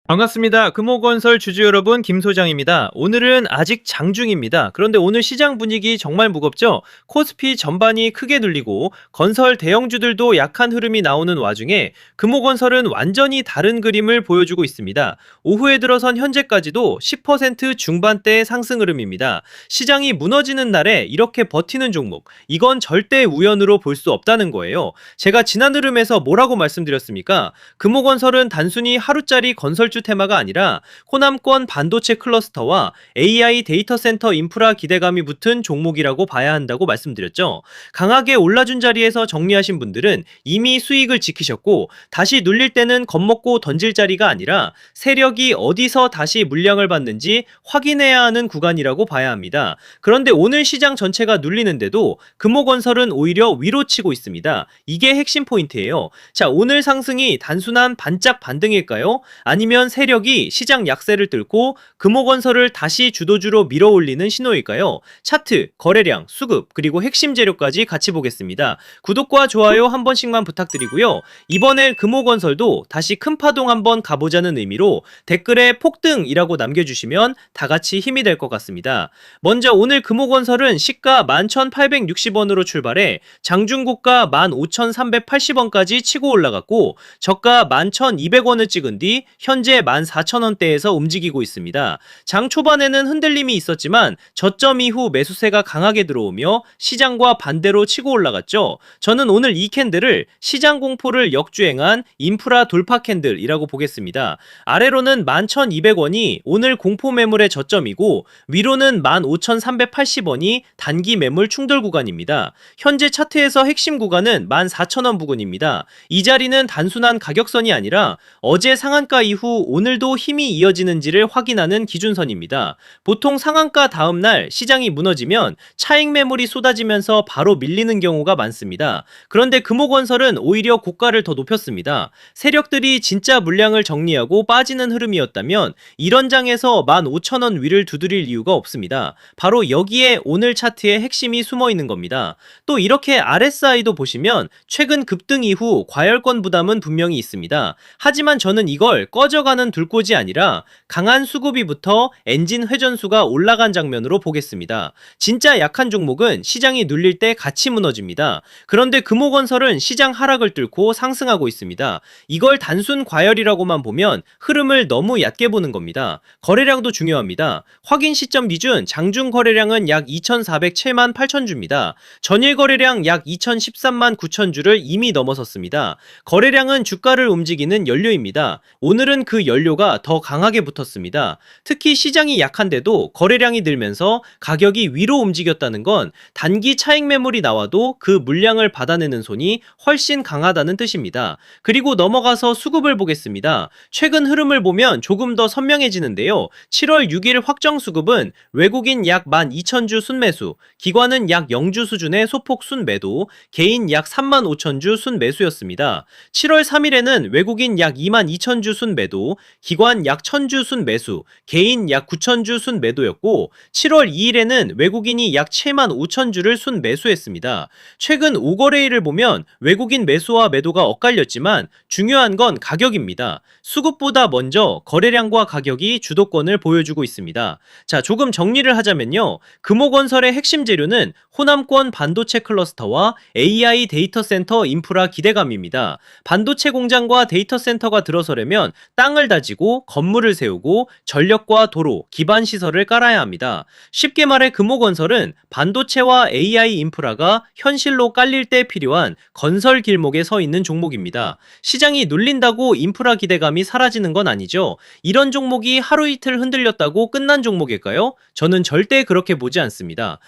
반갑습니다. 금호건설 주주 여러분, 김 소장입니다. 오늘은 아직 장중입니다. 그런데 오늘 시장 분위기 정말 무겁죠? 코스피 전반이 크게 눌리고 건설 대형주들도 약한 흐름이 나오는 와중에 금호건설은 완전히 다른 그림을 보여주고 있습니다. 오후에 들어선 현재까지도 10% 중반대의 상승 흐름입니다. 시장이 무너지는 날에 이렇게 버티는 종목, 이건 절대 우연으로 볼 수 없다는 거예요. 제가 지난 흐름에서 뭐라고 말씀드렸습니까? 금호건설은 단순히 하루짜리 건설주 테마가 아니라 호남권 반도체 클러스터와 AI 데이터 센터 인프라 기대감이 붙은 종목이라고 봐야 한다고 말씀드렸죠. 강하게 올라준 자리에서 정리하신 분들은 이미 수익을 지키셨고, 다시 눌릴 때는 겁먹고 던질 자리가 아니라 세력이 어디서 다시 물량을 받는지 확인해야 하는 구간이라고 봐야 합니다. 그런데 오늘 시장 전체가 눌리는데도 금호건설은 오히려 위로 치고 있습니다. 이게 핵심 포인트예요. 자, 오늘 상승이 단순한 반짝 반등일까요? 아니면 세력이 시장 약세를 뚫고 금호건설을 다시 주도주로 밀어올리는 신호일까요? 차트, 거래량, 수급, 그리고 핵심 재료까지 같이 보겠습니다. 구독과 좋아요 한 번씩만 부탁드리고요. 이번엔 금호건설도 다시 큰 파동 한번 가보자는 의미로 댓글에 폭등이라고 남겨주시면 다 같이 힘이 될 것 같습니다. 먼저 오늘 금호건설은 시가 11,860원으로 출발해 장중고가 15,380원까지 치고 올라갔고, 저가 11,200원을 찍은 뒤 현재 14,000원대에서 움직이고 있습니다. 장 초반에는 흔들림이 있었지만 저점 이후 매수세가 강하게 들어오며 시장과 반대로 치고 올라갔죠. 저는 오늘 이 캔들을 시장 공포를 역주행한 인프라 돌파 캔들이라고 보겠습니다. 아래로는 11,200원이 오늘 공포 매물의 저점이고, 위로는 15,380원이 단기 매물 충돌 구간입니다. 현재 차트에서 핵심 구간은 14,000원 부근입니다. 이 자리는 단순한 가격선이 아니라 어제 상한가 이후 오늘도 힘이 이어지는지를 확인하는 기준선입니다. 보통 상한가 다음날 시장이 무너지면 차익 매물이 쏟아지면서 바로 밀리는 경우가 많습니다. 그런데 금호건설은 오히려 고가를 더 높였습니다. 세력들이 진짜 물량을 정리하고 빠지는 흐름이었다면 이런 장에서 15,000원 위를 두드릴 이유가 없습니다. 바로 여기에 오늘 차트의 핵심이 숨어 있는 겁니다. 또 이렇게 RSI도 보시면 최근 급등 이후 과열권 부담은 분명히 있습니다. 하지만 저는 이걸 꺼져가는 둘꽃이 아니라 강한 수급이 붙어 엔진 회전수가 올라간 장면으로 보겠습니다. 진짜 약한 종목은 시장이 눌릴 때 같이 무너집니다. 그런데 금호건설은 시장 하락을 뚫고 상승하고 있습니다. 이걸 단순 과열이라고만 보면 흐름을 너무 얕게 보는 겁니다. 거래량도 중요합니다. 확인 시점 기준 장중 거래량은 약 2,407만 8천주입니다. 전일 거래량 약 2,013만 9천주를 이미 넘어섰습니다. 거래량은 주가를 움직이는 연료입니다. 오늘은 그 연료가 더 강하게 붙었습니다. 특히 시장이 약한데도 거래량이 늘면서 가격이 위로 움직였다는 건 단기 차익 매물이 나와도 그 물량을 받아내는 손이 훨씬 강하다는 뜻입니다. 그리고 넘어가서 수급을 보겠습니다. 최근 흐름을 보면 조금 더 선명해지는데요. 7월 6일 확정 수급은 외국인 약 12,000주 순매수, 기관은 약 0주 수준의 소폭 순매도, 개인 약 35,000주 순매수였습니다. 7월 3일에는 외국인 약 22,000주 순매도, 기관 약 1,000주 순매수, 개인 약 9,000주 순매도였고, 7월 2일에는 외국인이 약 75,000주를 순매수했습니다. 최근 5거래일을 보면 외국인 매수와 매도가 엇갈렸지만 중요한 건 가격입니다. 수급보다 먼저 거래량과 가격이 주도권을 보여주고 있습니다. 자, 조금 정리를 하자면요. 금호건설의 핵심 재료는 호남권 반도체 클러스터와 AI 데이터 센터 인프라 기대감입니다. 반도체 공장과 데이터 센터가 들어서려면 땅을 다지고 건물을 세우고 전력과 도로, 기반 시설을 깔아야 합니다. 쉽게 말해 금호건설은 반도체와 AI 인프라가 현실로 깔릴 때 필요한 건설 길목에 서 있는 종목입니다. 시장이 눌린다고 인프라 기대감이 사라지는 건 아니죠. 이런 종목이 하루 이틀 흔들렸다고 끝난 종목일까요? 저는 절대 그렇게 보지 않습니다.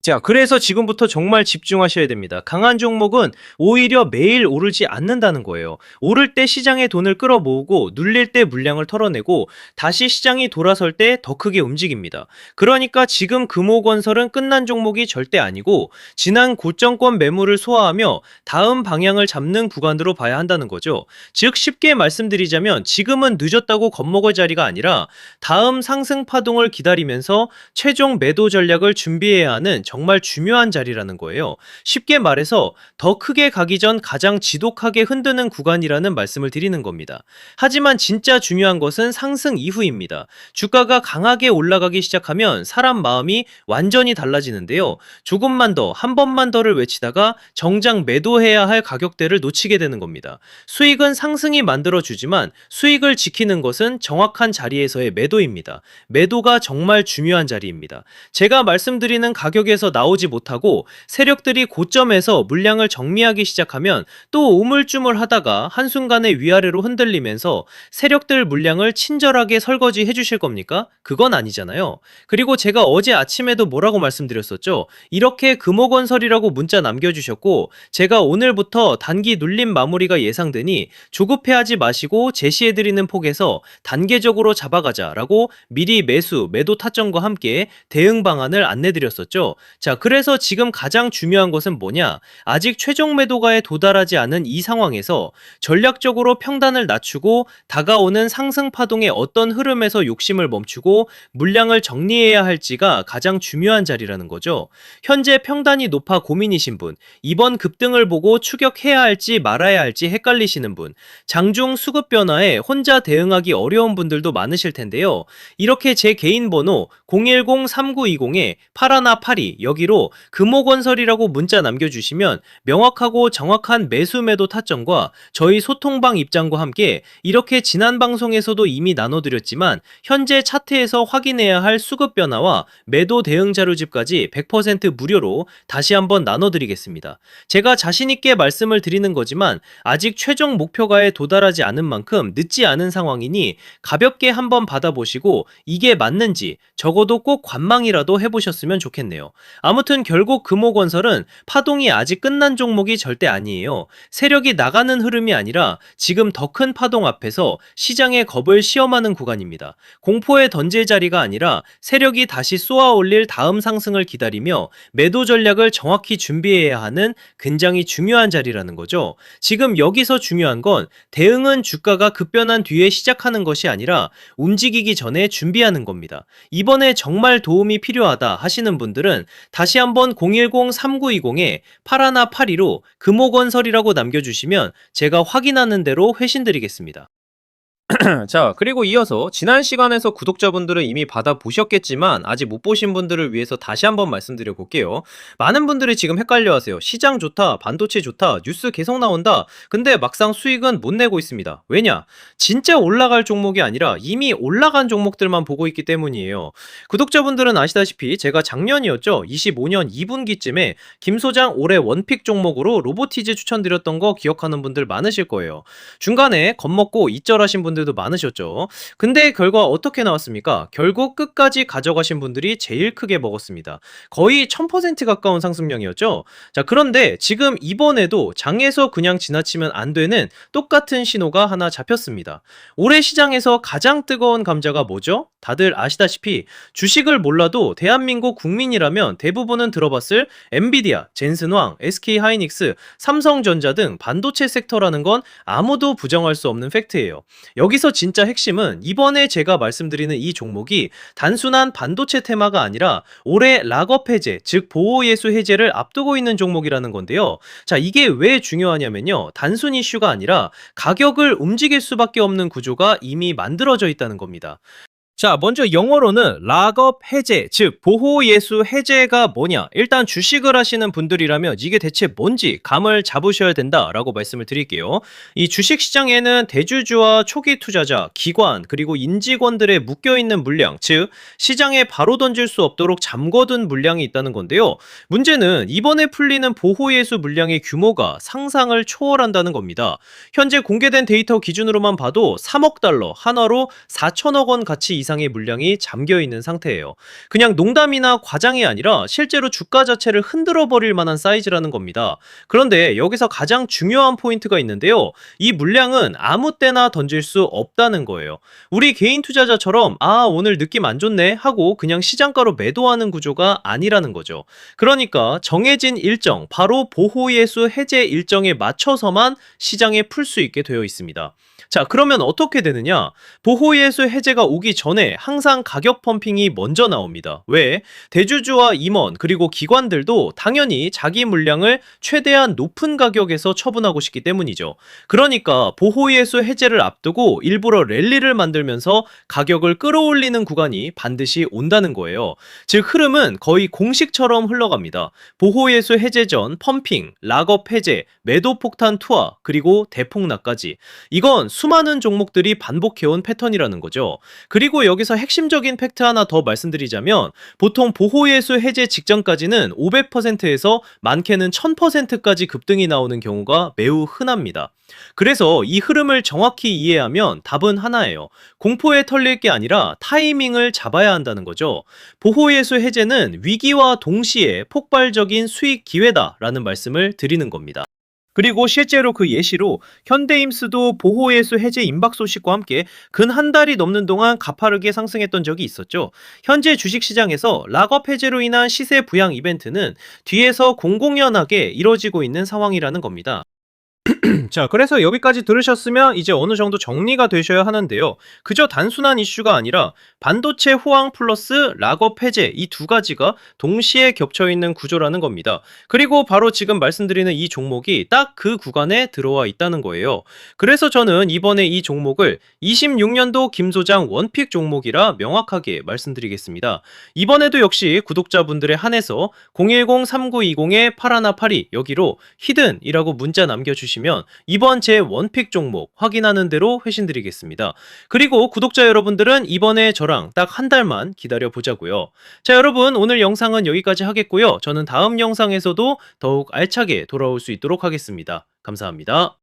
자, 그래서 지금부터 정말 집중하셔야 됩니다. 강한 종목은 오히려 매일 오르지 않는다는 거예요. 오를 때 시장에 돈을 끌어모으고 눌릴 때 물량을 털어내고 다시 시장이 돌아설 때 더 크게 움직입니다. 그러니까 지금 금호건설은 끝난 종목이 절대 아니고 지난 고점권 매물을 소화하며 다음 방향을 잡는 구간으로 봐야 한다는 거죠. 즉 쉽게 말씀드리자면 지금은 늦었다고 겁먹을 자리가 아니라 다음 상승 파동을 기다리면서 최종 매도 전략을 준비해야 하는 정말 중요한 자리라는 거예요. 쉽게 말해서 더 크게 가기 전 가장 지독하게 흔드는 구간이라는 말씀을 드리는 겁니다. 하지만 진짜 중요한 것은 상승 이후입니다. 주가가 강하게 올라가기 시작하면 사람 마음이 완전히 달라지는데요. 조금만 더, 한 번만 더를 외치다가 정작 매도해야 할 가격대를 놓치게 되는 겁니다. 수익은 상승이 만들어주지만 수익을 지키는 것은 정확한 자리에서의 매도입니다. 매도가 정말 중요한 자리입니다. 제가 말씀드리는 가격에서 나오지 못하고 세력들이 고점에서 물량을 정리하기 시작하면 또 우물쭈물 하다가 한순간에 위아래로 흔들리면서 세력들 물량을 친절하게 설거지 해주실 겁니까? 그건 아니잖아요. 그리고 제가 어제 아침에도 뭐라고 말씀드렸었죠? 이렇게 금호건설이라고 문자 남겨주셨고 제가 오늘부터 단기 눌림 마무리가 예상되니 조급해하지 마시고 제시해드리는 폭에서 단계적으로 잡아가자라고 미리 매도 타점과 함께 대응 방안을 안내드렸었죠. 자, 그래서 지금 가장 중요한 것은 뭐냐? 아직 최종 매도가에 도달하지 않은 이 상황에서 전략적으로 평단을 낮추고 다가오는 상승 파동의 어떤 흐름에서 욕심을 멈추고 물량을 정리해야 할지가 가장 중요한 자리라는 거죠. 현재 평단이 높아 고민이신 분, 이번 급등을 보고 추격해야 할지 말아야 할지 헷갈리시는 분, 장중 수급 변화에 혼자 대응하기 어려운 분들도 많으실 텐데요. 이렇게 제 개인 번호 010-3920-8182 여기로 금호건설이라고 문자 남겨주시면 명확하고 정확한 매수 매도 타점과 저희 소통방 입장과 함께 이렇게 지난 방송에서도 이미 나눠드렸지만 현재 차트에서 확인해야 할 수급 변화와 매도 대응 자료집까지 100% 무료로 다시 한번 나눠드리겠습니다. 제가 자신있게 말씀을 드리는 거지만 아직 최종 목표가에 도달하지 않은 만큼 늦지 않은 상황이니 가볍게 한번 받아보시고 이게 맞는지 적어도 꼭 관망이라도 해보셨으면 좋겠네요. 아무튼 결국 금호건설은 파동이 아직 끝난 종목이 절대 아니에요. 세력이 나가는 흐름이 아니라 지금 더 큰 파동 앞에서 시장의 겁을 시험하는 구간입니다. 공포에 던질 자리가 아니라 세력이 다시 쏘아 올릴 다음 상승을 기다리며 매도 전략을 정확히 준비해야 하는 굉장히 중요한 자리라는 거죠. 지금 여기서 중요한 건 대응은 주가가 급변한 뒤에 시작하는 것이 아니라 움직이기 전에 준비하는 겁니다. 이번에 정말 도움이 필요하다 하시는 분들은 다시 한번 010-3920-8182로 금호건설이라고 남겨주시면 제가 확인하는 대로 회신드리겠습니다. 자, 그리고 이어서 지난 시간에서 구독자분들은 이미 받아보셨겠지만 아직 못 보신 분들을 위해서 다시 한번 말씀드려 볼게요. 많은 분들이 지금 헷갈려 하세요. 시장 좋다, 반도체 좋다, 뉴스 계속 나온다. 근데 막상 수익은 못 내고 있습니다. 왜냐? 진짜 올라갈 종목이 아니라 이미 올라간 종목들만 보고 있기 때문이에요. 구독자분들은 아시다시피 제가 작년이었죠. 25년 2분기쯤에 김 소장 올해 원픽 종목으로 로보티즈 추천드렸던 거 기억하는 분들 많으실 거예요. 중간에 겁먹고 이절하신 분들도 많으셨죠. 근데 결과 어떻게 나왔습니까? 결국 끝까지 가져가신 분들이 제일 크게 먹었습니다. 거의 1000% 가까운 상승량이었죠. 자, 그런데 지금 이번에도 장에서 그냥 지나치면 안 되는 똑같은 신호가 하나 잡혔습니다. 올해 시장에서 가장 뜨거운 감자가 뭐죠? 다들 아시다시피 주식을 몰라도 대한민국 국민이라면 대부분은 들어봤을 엔비디아, 젠슨왕, SK하이닉스, 삼성전자 등 반도체 섹터라는 건 아무도 부정할 수 없는 팩트예요. 여기서 진짜 핵심은 이번에 제가 말씀드리는 이 종목이 단순한 반도체 테마가 아니라 올해 락업 해제, 즉 보호예수 해제를 앞두고 있는 종목이라는 건데요. 자, 이게 왜 중요하냐면요. 단순 이슈가 아니라 가격을 움직일 수밖에 없는 구조가 이미 만들어져 있다는 겁니다. 자, 먼저 영어로는 락업 해제, 즉 보호예수 해제가 뭐냐? 일단 주식을 하시는 분들이라면 이게 대체 뭔지 감을 잡으셔야 된다라고 말씀을 드릴게요. 이 주식시장에는 대주주와 초기 투자자, 기관, 그리고 인직원들의 묶여있는 물량, 즉 시장에 바로 던질 수 없도록 잠궈둔 물량이 있다는 건데요. 문제는 이번에 풀리는 보호예수 물량의 규모가 상상을 초월한다는 겁니다. 현재 공개된 데이터 기준으로만 봐도 3억 달러, 한화로 4천억 원 가치 이상의 물량이 잠겨있는 상태예요. 그냥 농담이나 과장이 아니라 실제로 주가 자체를 흔들어 버릴 만한 사이즈라는 겁니다. 그런데 여기서 가장 중요한 포인트가 있는데요. 이 물량은 아무 때나 던질 수 없다는 거예요. 우리 개인 투자자처럼 오늘 느낌 안 좋네 하고 그냥 시장가로 매도하는 구조가 아니라는 거죠. 그러니까 정해진 일정, 바로 보호예수 해제 일정에 맞춰서만 시장에 풀 수 있게 되어 있습니다. 자, 그러면 어떻게 되느냐? 보호예수 해제가 오기 전에 때문에 항상 가격 펌핑이 먼저 나옵니다. 왜? 대주주와 임원 그리고 기관들도 당연히 자기 물량을 최대한 높은 가격에서 처분하고 싶기 때문이죠. 그러니까 보호예수 해제를 앞두고 일부러 랠리를 만들면서 가격을 끌어올리는 구간이 반드시 온다는 거예요. 즉 흐름은 거의 공식처럼 흘러갑니다. 보호예수 해제 전 펌핑, 락업 해제, 매도 폭탄 투하, 그리고 대폭락까지. 이건 수많은 종목들이 반복해온 패턴이라는 거죠. 그리고 여기서 핵심적인 팩트 하나 더 말씀드리자면 보통 보호예수 해제 직전까지는 500%에서 많게는 1000%까지 급등이 나오는 경우가 매우 흔합니다. 그래서 이 흐름을 정확히 이해하면 답은 하나예요. 공포에 털릴 게 아니라 타이밍을 잡아야 한다는 거죠. 보호예수 해제는 위기와 동시에 폭발적인 수익 기회다라는 말씀을 드리는 겁니다. 그리고 실제로 그 예시로 현대임스도 보호예수 해제 임박 소식과 함께 근 한 달이 넘는 동안 가파르게 상승했던 적이 있었죠. 현재 주식시장에서 락업 해제로 인한 시세 부양 이벤트는 뒤에서 공공연하게 이뤄지고 있는 상황이라는 겁니다. 자, 그래서 여기까지 들으셨으면 이제 어느 정도 정리가 되셔야 하는데요. 그저 단순한 이슈가 아니라 반도체 호황 플러스 락업 해제 이 두 가지가 동시에 겹쳐있는 구조라는 겁니다. 그리고 바로 지금 말씀드리는 이 종목이 딱 그 구간에 들어와 있다는 거예요. 그래서 저는 이번에 이 종목을 26년도 김 소장 원픽 종목이라 명확하게 말씀드리겠습니다. 이번에도 역시 구독자분들에 한해서 010-3920-8182 여기로 히든이라고 문자 남겨주시면 이번 제 원픽 종목 확인하는 대로 회신드리겠습니다. 그리고 구독자 여러분들은 이번에 저랑 딱 한 달만 기다려 보자고요. 자, 여러분 오늘 영상은 여기까지 하겠고요. 저는 다음 영상에서도 더욱 알차게 돌아올 수 있도록 하겠습니다. 감사합니다.